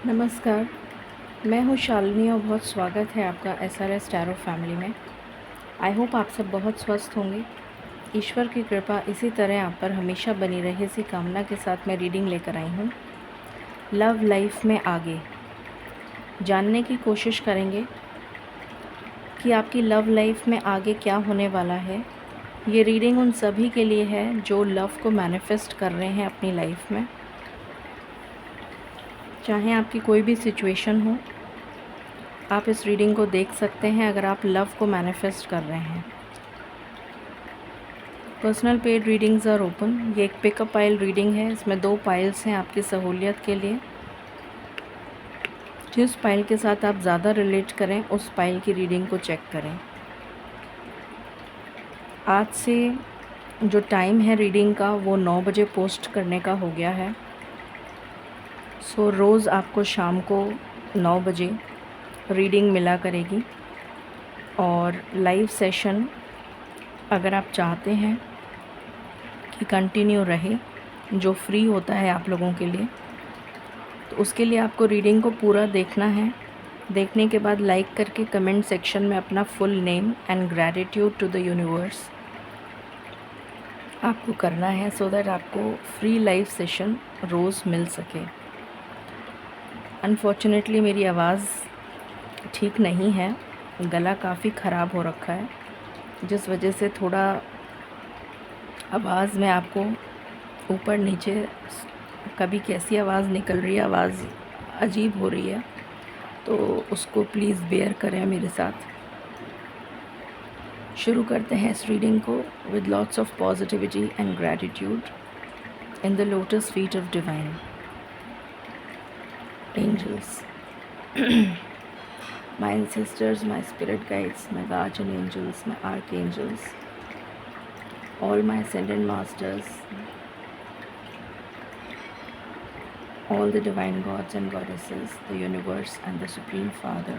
नमस्कार, मैं हूँ शालिनी और बहुत स्वागत है आपका SRS टैरो फैमिली में। आई होप आप सब बहुत स्वस्थ होंगे। ईश्वर की कृपा इसी तरह आप पर हमेशा बनी रहे, इसी कामना के साथ मैं रीडिंग लेकर आई हूँ। लव लाइफ में आगे जानने की कोशिश करेंगे कि आपकी लव लाइफ में आगे क्या होने वाला है। ये रीडिंग उन सभी के लिए है जो लव को मैनिफेस्ट कर रहे हैं अपनी लाइफ में। चाहे आपकी कोई भी सिचुएशन हो, आप इस रीडिंग को देख सकते हैं अगर आप लव को मैनिफेस्ट कर रहे हैं। Personal paid readings are open. ये एक पिकअप पाइल रीडिंग है। इसमें 2 पाइल्स हैं आपकी सहूलियत के लिए। जिस पाइल के साथ आप ज़्यादा रिलेट करें उस पाइल की रीडिंग को चेक करें। आज से जो टाइम है रीडिंग का वो 9 बजे पोस्ट करने का हो गया है। सो रोज़ आपको शाम को 9 बजे रीडिंग मिला करेगी। और लाइव सेशन अगर आप चाहते हैं कि कंटिन्यू रहे, जो फ्री होता है आप लोगों के लिए, तो उसके लिए आपको रीडिंग को पूरा देखना है। देखने के बाद लाइक करके कमेंट सेक्शन में अपना full name and gratitude to the universe आपको करना है, सो दैट आपको फ्री लाइव सेशन रोज़ मिल सके। अनफॉर्चुनेटली मेरी आवाज़ ठीक नहीं है, गला काफ़ी ख़राब हो रखा है, जिस वजह से थोड़ा आवाज़ में आपको ऊपर नीचे कभी कैसी आवाज़ निकल रही है, आवाज़ अजीब हो रही है, तो उसको प्लीज़ बेयर करें मेरे साथ। शुरू करते हैं इस रीडिंग को with lots of positivity and gratitude in the lotus feet of divine angels, my ancestors, my spirit guides, my guardian angels, my archangels, all my ascended masters, all the divine gods and goddesses, the universe and the Supreme Father,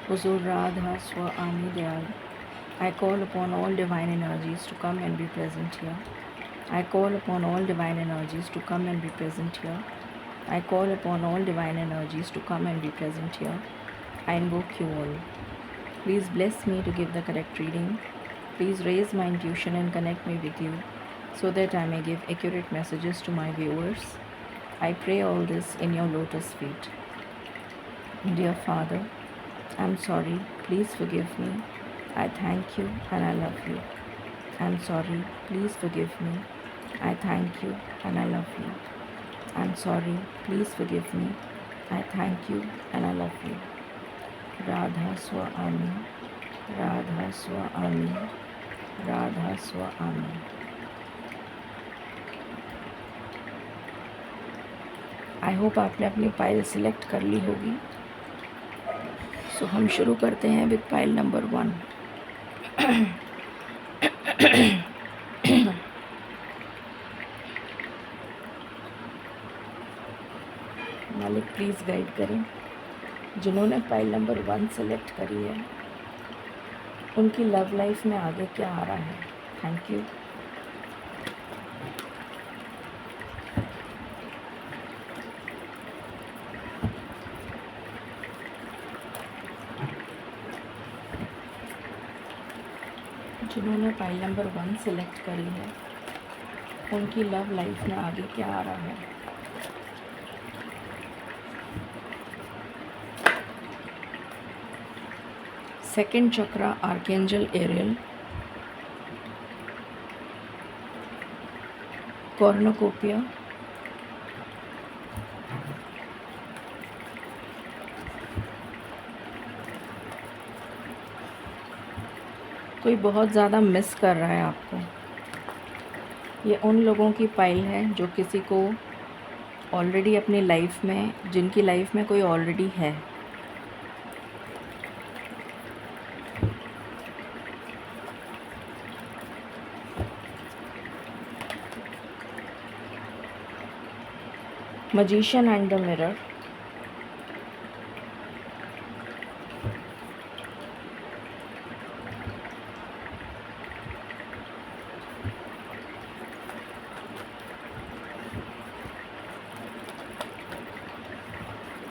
Huzur Radha Swa Ami Dayal. I call upon all divine energies to come and be present here. I call upon all divine energies to come and be present here. I call upon all divine energies to come and be present here. I invoke you all. Please bless me to give the correct reading. Please raise my intuition and connect me with you so that I may give accurate messages to my viewers. I pray all this in your lotus feet. Dear Father, I'm sorry. Please forgive me. I thank you and I love you. I'm sorry. Please forgive me. I thank you and I love you. I'm sorry. Please forgive me. I thank you and I love you. Radha Swa Ami, Radha Swa Ami, Radha Swa Ami. I hope आपने अपनी pile select कर ली होगी। सो हम शुरू करते हैं with pile number 1। मालिक please guide करें। जिन्होंने पाइल नंबर 1 सेलेक्ट करी है उनकी लव लाइफ में आगे क्या आ रहा है। Thank you. जिन्होंने पाइल नंबर 1 सेलेक्ट करी है उनकी लव लाइफ में आगे क्या आ रहा है। सेकंड चक्रा आर्कएंजल एरियल, कॉर्नोकोपिया, कोई बहुत ज़्यादा मिस कर रहा है आपको। ये उन लोगों की पाइल है जो किसी को ऑलरेडी अपनी लाइफ में, जिनकी लाइफ में कोई ऑलरेडी है। Magician and the Mirror,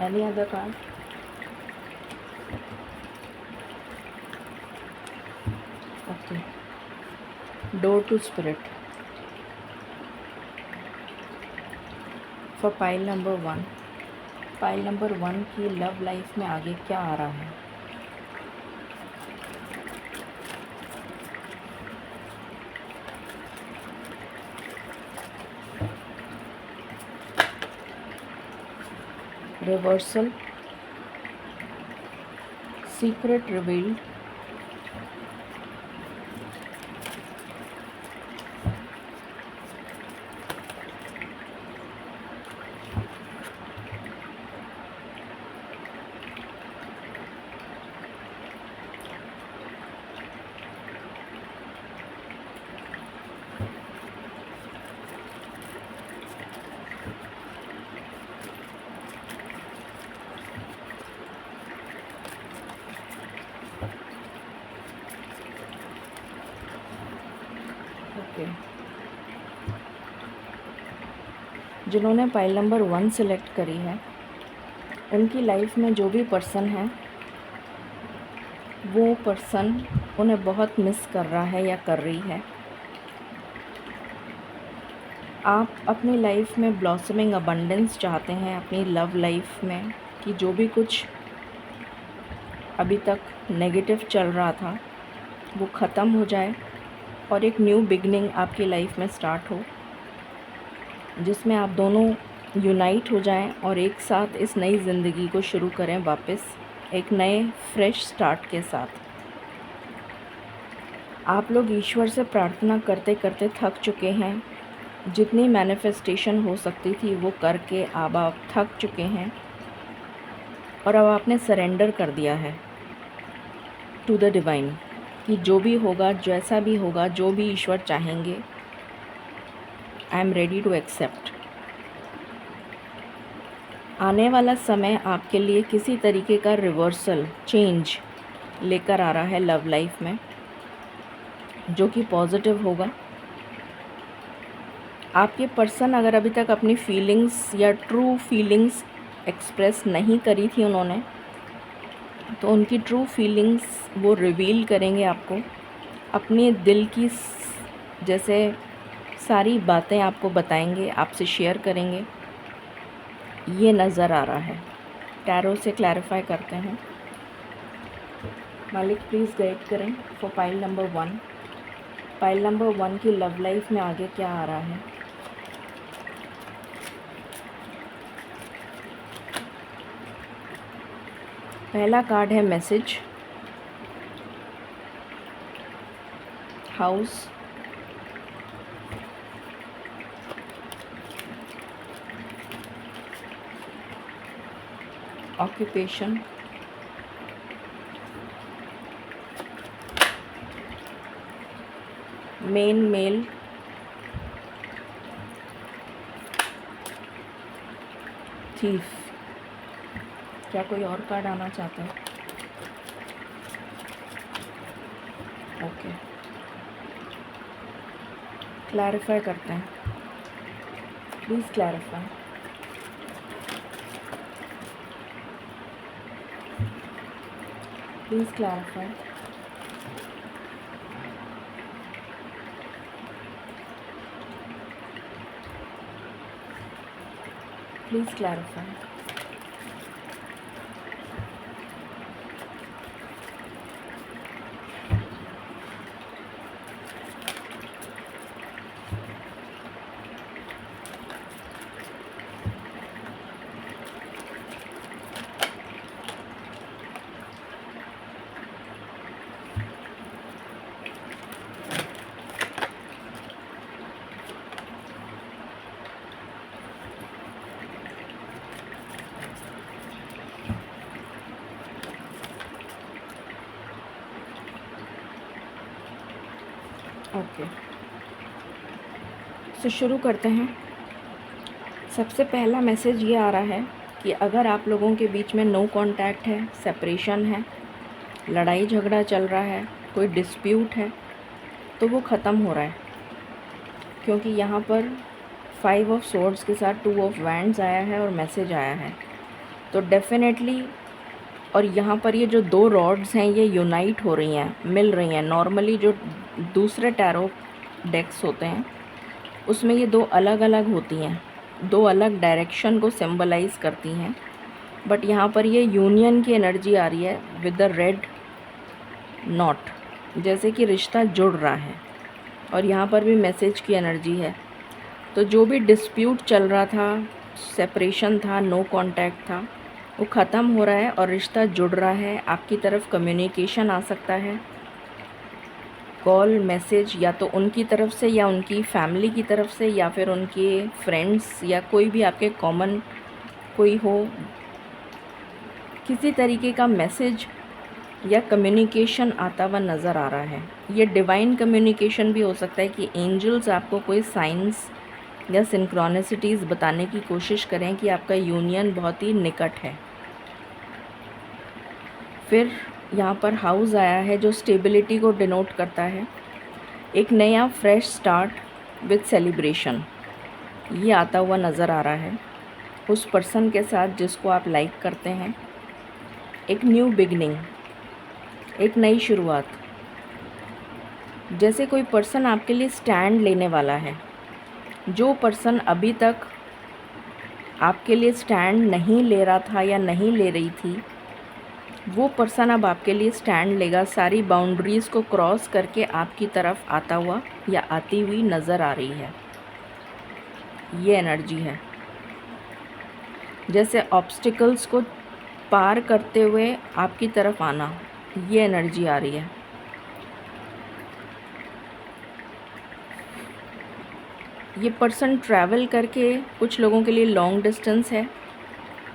Any other card? Okay. Door to Spirit. For pile number 1. Pile number 1 की लव लाइफ में आगे क्या आ रहा है? Reversal, secret revealed, okay. जिन्होंने पाइल नंबर 1 सेलेक्ट करी है, उनकी लाइफ में जो भी पर्सन है, वो पर्सन उन्हें बहुत मिस कर रहा है या कर रही है। आप अपनी लाइफ में ब्लॉसमिंग अबंडेंस चाहते हैं अपनी लव लाइफ में, कि जो भी कुछ अभी तक नेगेटिव चल रहा था वो ख़त्म हो जाए और एक न्यू बिगनिंग आपकी लाइफ में स्टार्ट हो, जिसमें आप दोनों यूनाइट हो जाएं और एक साथ इस नई ज़िंदगी को शुरू करें वापस एक नए फ्रेश स्टार्ट के साथ। आप लोग ईश्वर से प्रार्थना करते करते थक चुके हैं। जितनी मैनिफेस्टेशन हो सकती थी वो करके अब आप थक चुके हैं और अब आपने सरेंडर कर दिया है टू द डिवाइन कि जो भी होगा, जैसा भी होगा, जो भी ईश्वर चाहेंगे, I am ready to accept. आने वाला समय आपके लिए किसी तरीके का रिवर्सल, चेंज लेकर आ रहा है लव लाइफ में, जो कि पॉजिटिव होगा। आपके पर्सन अगर अभी तक अपनी फीलिंग्स या ट्रू फीलिंग्स एक्सप्रेस नहीं करी थी उन्होंने, तो उनकी ट्रू फीलिंग्स वो रिवील करेंगे आपको। अपने दिल की जैसे सारी बातें आपको बताएंगे, आपसे शेयर करेंगे, ये नज़र आ रहा है। टैरो से क्लैरिफाई करते हैं। मालिक प्लीज़ गाइड करें for pile number 1। Pile number 1 की लव लाइफ में आगे क्या आ रहा है? पहला कार्ड है message, house, occupation, main male, thief. क्या कोई और कार्ड आना चाहता है? ओके, क्लैरिफाई करते हैं। Please clarify. Please clarify. Please clarify. Okay, तो शुरू करते हैं। सबसे पहला मैसेज ये आ रहा है कि अगर आप लोगों के बीच में नो कांटेक्ट है, सेपरेशन है, लड़ाई झगड़ा चल रहा है, कोई डिस्प्यूट है, तो वो ख़त्म हो रहा है। क्योंकि यहाँ पर 5 ऑफ सोर्ड्स के साथ 2 ऑफ वैंड्स आया है और मैसेज आया है तो डेफिनेटली, और यहाँ पर ये जो 2 रॉड्स हैं ये यूनाइट हो रही हैं, मिल रही हैं। नॉर्मली जो दूसरे टैरो डेक्स होते हैं उसमें ये 2 अलग-अलग होती हैं, 2 अलग डायरेक्शन को सिंबलाइज़ करती हैं, बट यहाँ पर ये यूनियन की एनर्जी आ रही है विद द रेड नॉट, जैसे कि रिश्ता जुड़ रहा है। और यहाँ पर भी मैसेज की एनर्जी है। तो जो भी डिस्प्यूट चल रहा था, सेपरेशन था, नो कांटेक्ट था, वो ख़त्म हो रहा है और रिश्ता जुड़ रहा है। आपकी तरफ कम्युनिकेशन आ सकता है, कॉल, मैसेज, या तो उनकी तरफ से या उनकी फैमिली की तरफ से या फिर उनके फ्रेंड्स या कोई भी आपके कॉमन कोई हो, किसी तरीके का मैसेज या कम्युनिकेशन आता हुआ नज़र आ रहा है। ये डिवाइन कम्युनिकेशन भी हो सकता है कि एंजल्स आपको कोई साइंस या सिंक्रोनिसिटीज़ बताने की कोशिश करें कि आपका यूनियन बहुत ही निकट है। फिर यहाँ पर हाउस आया है जो स्टेबिलिटी को डिनोट करता है। एक नया फ्रेश स्टार्ट विद सेलिब्रेशन ये आता हुआ नज़र आ रहा है उस पर्सन के साथ जिसको आप लाइक करते हैं। एक न्यू बिगनिंग, एक नई शुरुआत, जैसे कोई पर्सन आपके लिए स्टैंड लेने वाला है। जो पर्सन अभी तक आपके लिए स्टैंड नहीं ले रहा था या नहीं ले रही थी, वो पर्सन अब आपके लिए स्टैंड लेगा। सारी बाउंड्रीज़ को क्रॉस करके आपकी तरफ आता हुआ या आती हुई नज़र आ रही है। ये एनर्जी है, जैसे ऑब्स्टिकल्स को पार करते हुए आपकी तरफ आना, ये एनर्जी आ रही है। ये पर्सन ट्रैवल करके, कुछ लोगों के लिए लॉन्ग डिस्टेंस है,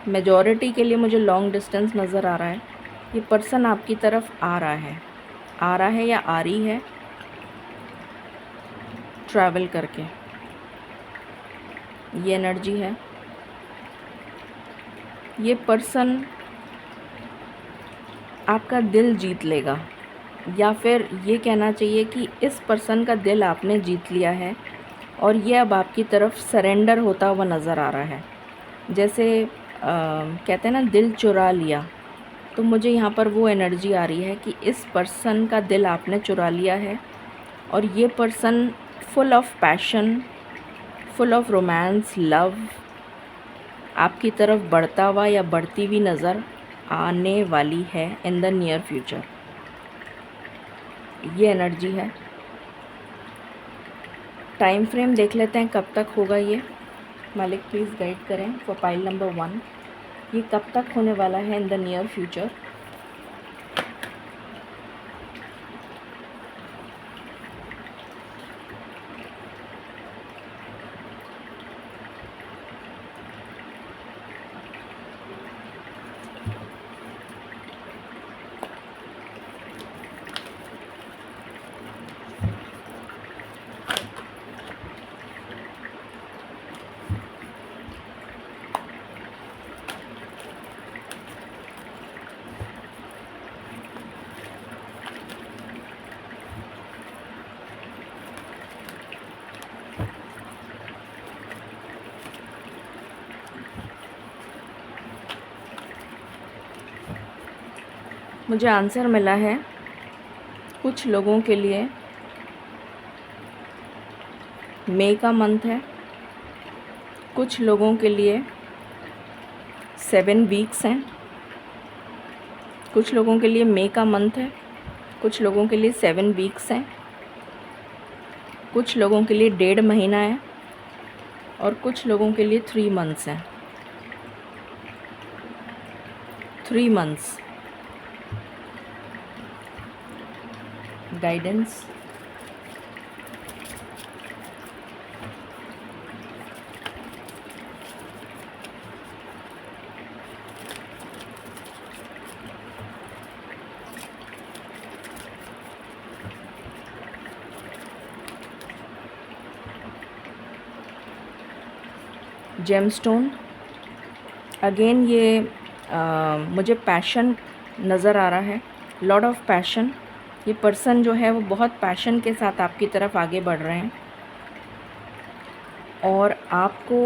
मेजॉरिटी के लिए मुझे लॉन्ग डिस्टेंस नज़र आ रहा है। ये पर्सन आपकी तरफ आ रहा है या आ रही है ट्रैवल करके, ये एनर्जी है। ये पर्सन आपका दिल जीत लेगा, या फिर ये कहना चाहिए कि इस पर्सन का दिल आपने जीत लिया है और ये अब आपकी तरफ सरेंडर होता हुआ नज़र आ रहा है। जैसे कहते हैं ना, दिल चुरा लिया, तो मुझे यहाँ पर वो एनर्जी आ रही है कि इस पर्सन का दिल आपने चुरा लिया है और ये person full of passion, full of romance, love आपकी तरफ बढ़ता हुआ या बढ़ती हुई नज़र आने वाली है इन द नियर फ्यूचर। ये एनर्जी है। टाइम फ्रेम देख लेते हैं कब तक होगा ये। मालिक प्लीज़ गाइड करें फॉर पाइल नंबर 1, ये कब तक होने वाला है इन द नियर फ्यूचर। मुझे आंसर मिला है कुछ लोगों के लिए मई का मंथ है, कुछ लोगों के लिए 7 वीक्स हैं, कुछ लोगों के लिए मई का मंथ है, कुछ लोगों के लिए 7 वीक्स हैं, कुछ लोगों के लिए 1.5 महीना है और कुछ लोगों के लिए 3 मंथ्स हैं। 3 मंथ्स गाइडेंस। जेमस्टोन अगेन, ये मुझे पैशन नज़र आ रहा है, लॉट ऑफ पैशन। ये पर्सन जो है वो बहुत पैशन के साथ आपकी तरफ आगे बढ़ रहे हैं और आपको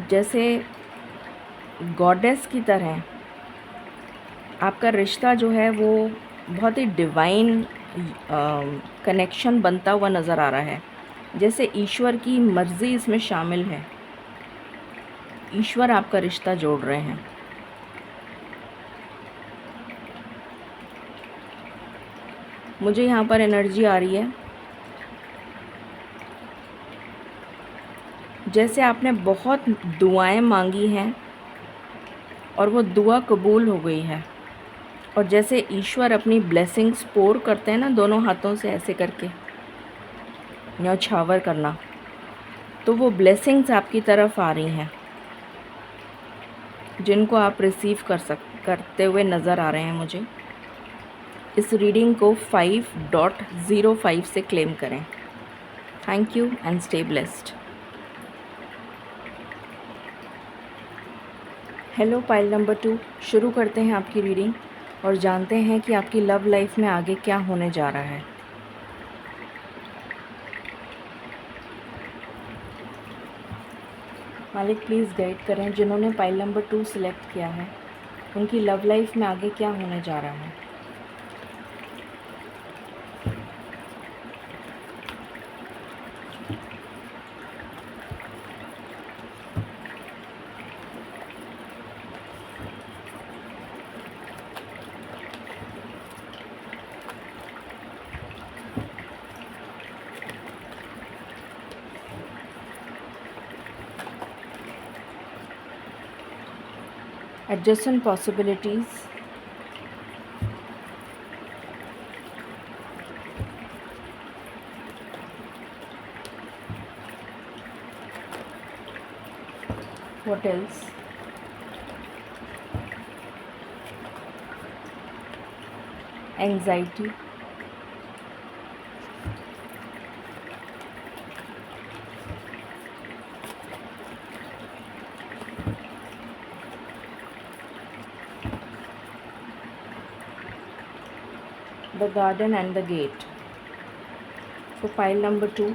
जैसे गॉडेस की तरह आपका रिश्ता जो है वो बहुत ही डिवाइन कनेक्शन बनता हुआ नज़र आ रहा है, जैसे ईश्वर की मर्ज़ी इसमें शामिल है। ईश्वर आपका रिश्ता जोड़ रहे हैं। मुझे यहाँ पर एनर्जी आ रही है जैसे आपने बहुत दुआएं मांगी हैं और वो दुआ कबूल हो गई है, और जैसे ईश्वर अपनी ब्लेसिंग्स पोर करते हैं ना दोनों हाथों से ऐसे करके न्यौछावर करना, तो वो ब्लेसिंग्स आपकी तरफ आ रही हैं जिनको आप रिसीव करते हुए नज़र आ रहे हैं। मुझे इस रीडिंग को 5.05 से क्लेम करें। Thank you and stay blessed. Hello pile number 2, शुरू करते हैं आपकी रीडिंग और जानते हैं कि आपकी लव लाइफ में आगे क्या होने जा रहा है। मालिक प्लीज़ गाइड करें जिन्होंने पाइल नंबर 2 सिलेक्ट किया है, उनकी लव लाइफ में आगे क्या होने जा रहा है। Adjacent possibilities, what else? Anxiety, the garden and the gate। तो पाइल नंबर 2,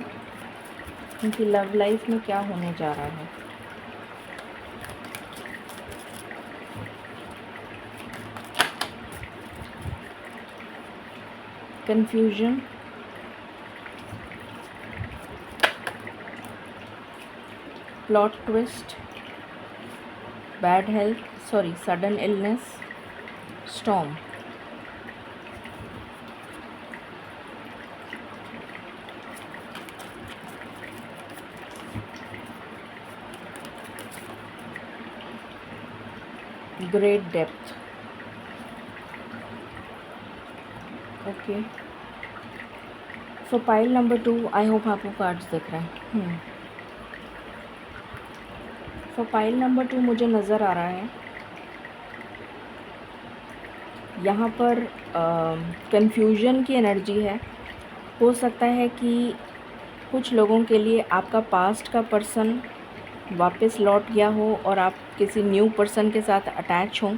उनकी लव लाइफ में क्या होने जा रहा है। Confusion, plot twist, bad health, sudden illness, storm. Great depth. Okay, so pile number 2, I hope आपको कार्ड्स दिख रहे हैं। सो पाइल नंबर 2 मुझे नज़र आ रहा है यहाँ पर कंफ्यूजन की एनर्जी है। हो सकता है कि कुछ लोगों के लिए आपका पास्ट का पर्सन वापस लौट गया हो और आप किसी न्यू पर्सन के साथ अटैच हों,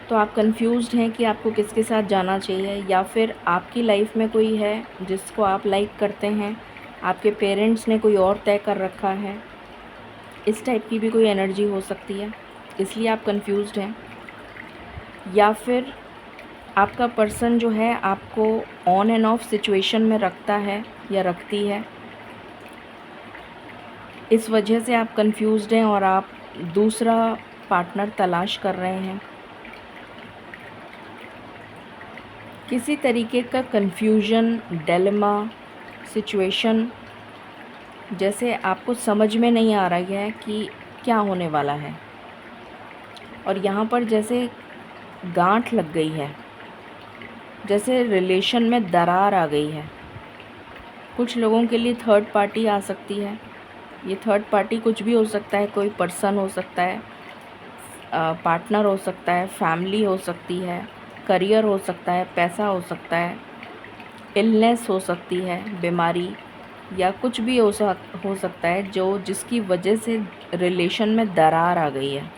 तो आप कंफ्यूज्ड हैं कि आपको किसके साथ जाना चाहिए, या फिर आपकी लाइफ में कोई है जिसको आप लाइक करते हैं, आपके पेरेंट्स ने कोई और तय कर रखा है। इस टाइप की भी कोई एनर्जी हो सकती है, इसलिए आप कंफ्यूज्ड हैं। या फिर आपका पर्सन जो है आपको ऑन एंड ऑफ सिचुएशन में रखता है या रखती है, इस वजह से आप कंफ्यूज्ड हैं और आप दूसरा पार्टनर तलाश कर रहे हैं। किसी तरीके का कंफ्यूजन, डिलेमा, सिचुएशन, जैसे आपको समझ में नहीं आ रहा है कि क्या होने वाला है, और यहाँ पर जैसे गांठ लग गई है, जैसे रिलेशन में दरार आ गई है। कुछ लोगों के लिए थर्ड पार्टी आ सकती है। ये थर्ड पार्टी कुछ भी हो सकता है, कोई पर्सन हो सकता है, पार्टनर हो सकता है, फैमिली हो सकती है, करियर हो सकता है, पैसा हो सकता है, इलनेस हो सकती है, बीमारी, या कुछ भी हो सकता है जिसकी वजह से रिलेशन में दरार आ गई है,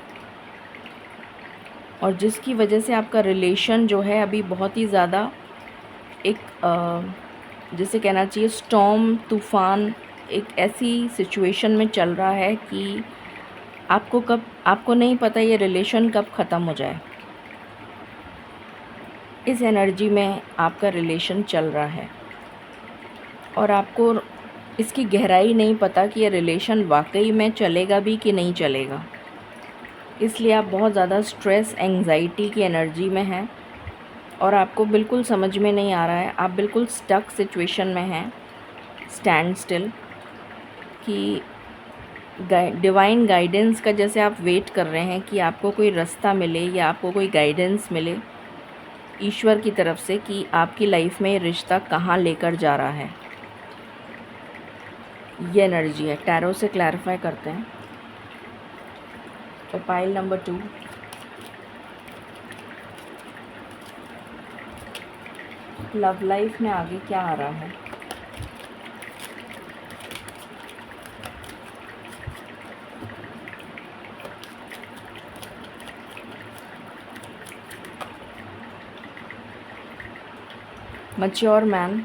और जिसकी वजह से आपका रिलेशन जो है अभी बहुत ही ज़्यादा एक जिसे कहना चाहिए स्टॉर्म, तूफ़ान, एक ऐसी सिचुएशन में चल रहा है कि आपको नहीं पता ये रिलेशन कब ख़त्म हो जाए। इस एनर्जी में आपका रिलेशन चल रहा है और आपको इसकी गहराई नहीं पता कि ये रिलेशन वाकई में चलेगा भी कि नहीं चलेगा। इसलिए आप बहुत ज़्यादा स्ट्रेस एंग्जाइटी की एनर्जी में हैं और आपको बिल्कुल समझ में नहीं आ रहा है। आप बिल्कुल स्टक सिचुएशन में हैं, स्टैंड स्टिल, कि डिवाइन गाइडेंस का जैसे आप वेट कर रहे हैं कि आपको कोई रास्ता मिले या आपको कोई गाइडेंस मिले ईश्वर की तरफ से कि आपकी लाइफ में ये रिश्ता कहाँ लेकर जा रहा है। ये एनर्जी है। टैरो से क्लैरिफाई करते हैं। तो पाइल नंबर 2, लव लाइफ में आगे क्या आ रहा है। Mature man,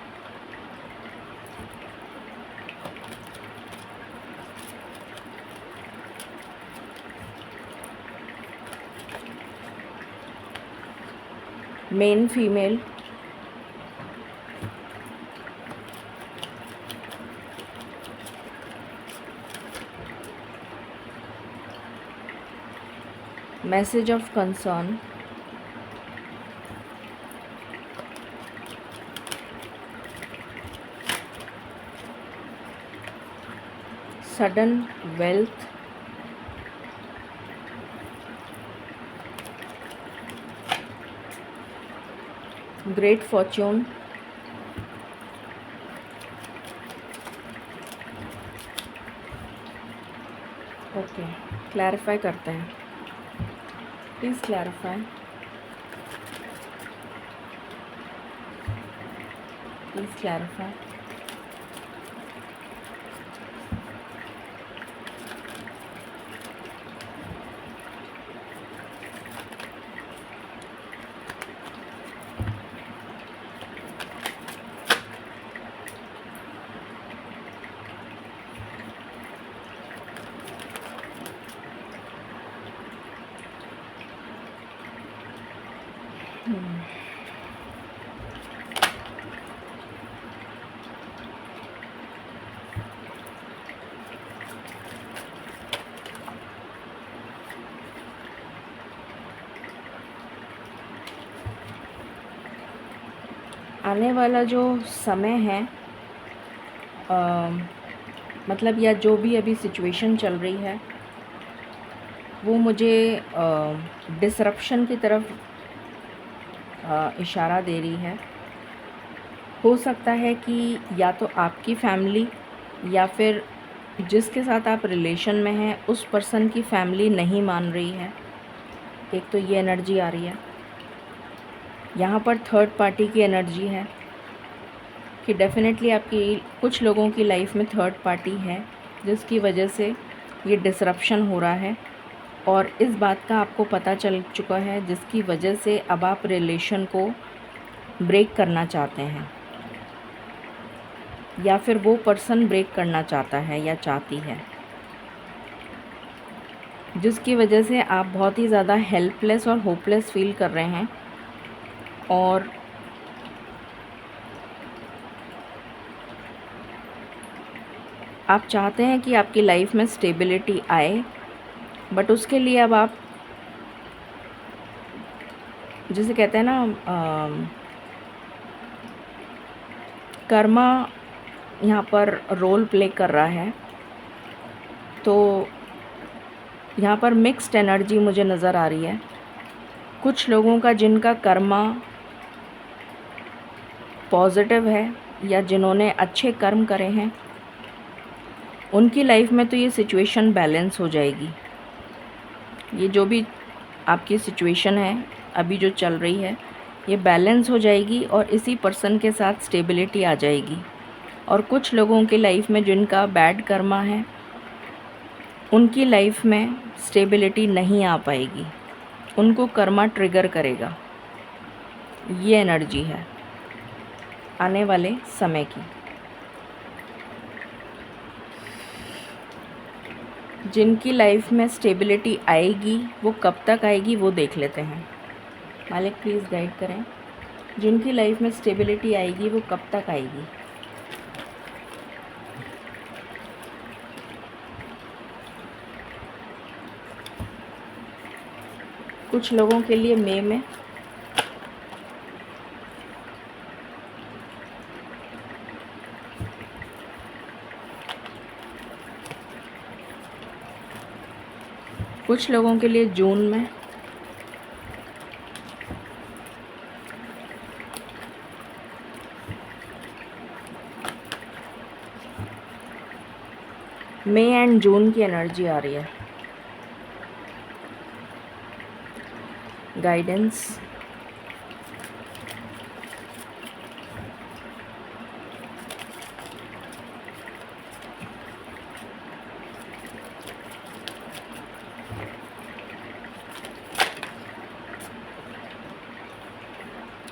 main female, message of concern, sudden wealth, great Fortune, okay clarify करते हैं। Please clarify, please clarify. आने वाला जो समय है मतलब या जो भी अभी सिचुएशन चल रही है वो मुझे डिसरप्शन की तरफ इशारा दे रही है। हो सकता है कि या तो आपकी फैमिली या फिर जिसके साथ आप रिलेशन में हैं उस पर्सन की फैमिली नहीं मान रही है। एक तो ये एनर्जी आ रही है। यहाँ पर थर्ड पार्टी की एनर्जी है कि डेफ़िनेटली आपकी कुछ लोगों की लाइफ में थर्ड पार्टी है जिसकी वजह से ये डिसरप्शन हो रहा है और इस बात का आपको पता चल चुका है जिसकी वजह से अब आप रिलेशन को ब्रेक करना चाहते हैं या फिर वो पर्सन ब्रेक करना चाहता है या चाहती है, जिसकी वजह से आप बहुत ही ज़्यादा हेल्पलेस और होपलेस फील कर रहे हैं और आप चाहते हैं कि आपकी लाइफ में स्टेबिलिटी आए, बट उसके लिए अब आप जिसे कहते हैं ना कर्मा यहाँ पर रोल प्ले कर रहा है। तो यहाँ पर मिक्स्ड एनर्जी मुझे नज़र आ रही है। कुछ लोगों का जिनका कर्मा पॉजिटिव है या जिन्होंने अच्छे कर्म करे हैं उनकी लाइफ में तो ये सिचुएशन बैलेंस हो जाएगी। ये जो भी आपकी सिचुएशन है अभी जो चल रही है ये बैलेंस हो जाएगी और इसी पर्सन के साथ स्टेबिलिटी आ जाएगी। और कुछ लोगों की लाइफ में जिनका बैड कर्मा है उनकी लाइफ में स्टेबिलिटी नहीं आ पाएगी, उनको कर्मा ट्रिगर करेगा। ये एनर्जी है आने वाले समय की। जिनकी लाइफ में स्टेबिलिटी आएगी वो कब तक आएगी वो देख लेते हैं। मालिक प्लीज़ गाइड करें, जिनकी लाइफ में स्टेबिलिटी आएगी वो कब तक आएगी। कुछ लोगों के लिए मई में, कुछ लोगों के लिए जून में, मई एंड जून की एनर्जी आ रही है। गाइडेंस,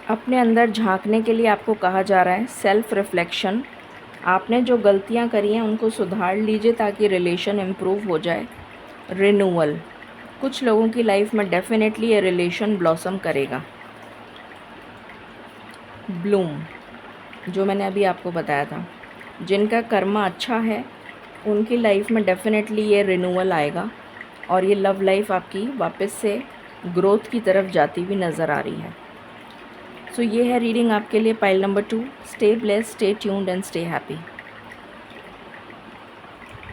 अपने अंदर झांकने के लिए आपको कहा जा रहा है। सेल्फ रिफ्लेक्शन, आपने जो गलतियां करी हैं उनको सुधार लीजिए ताकि रिलेशन इम्प्रूव हो जाए। रिन्यूअल, कुछ लोगों की लाइफ में डेफिनेटली ये रिलेशन ब्लॉसम करेगा। ब्लूम, जो मैंने अभी आपको बताया था, जिनका कर्मा अच्छा है उनकी लाइफ में डेफिनेटली ये रिन्यूअल आएगा और ये लव लाइफ आपकी वापस से ग्रोथ की तरफ जाती हुई नज़र आ रही है। सो ये है रीडिंग आपके लिए, pile number 2। Stay blessed, stay tuned and stay happy.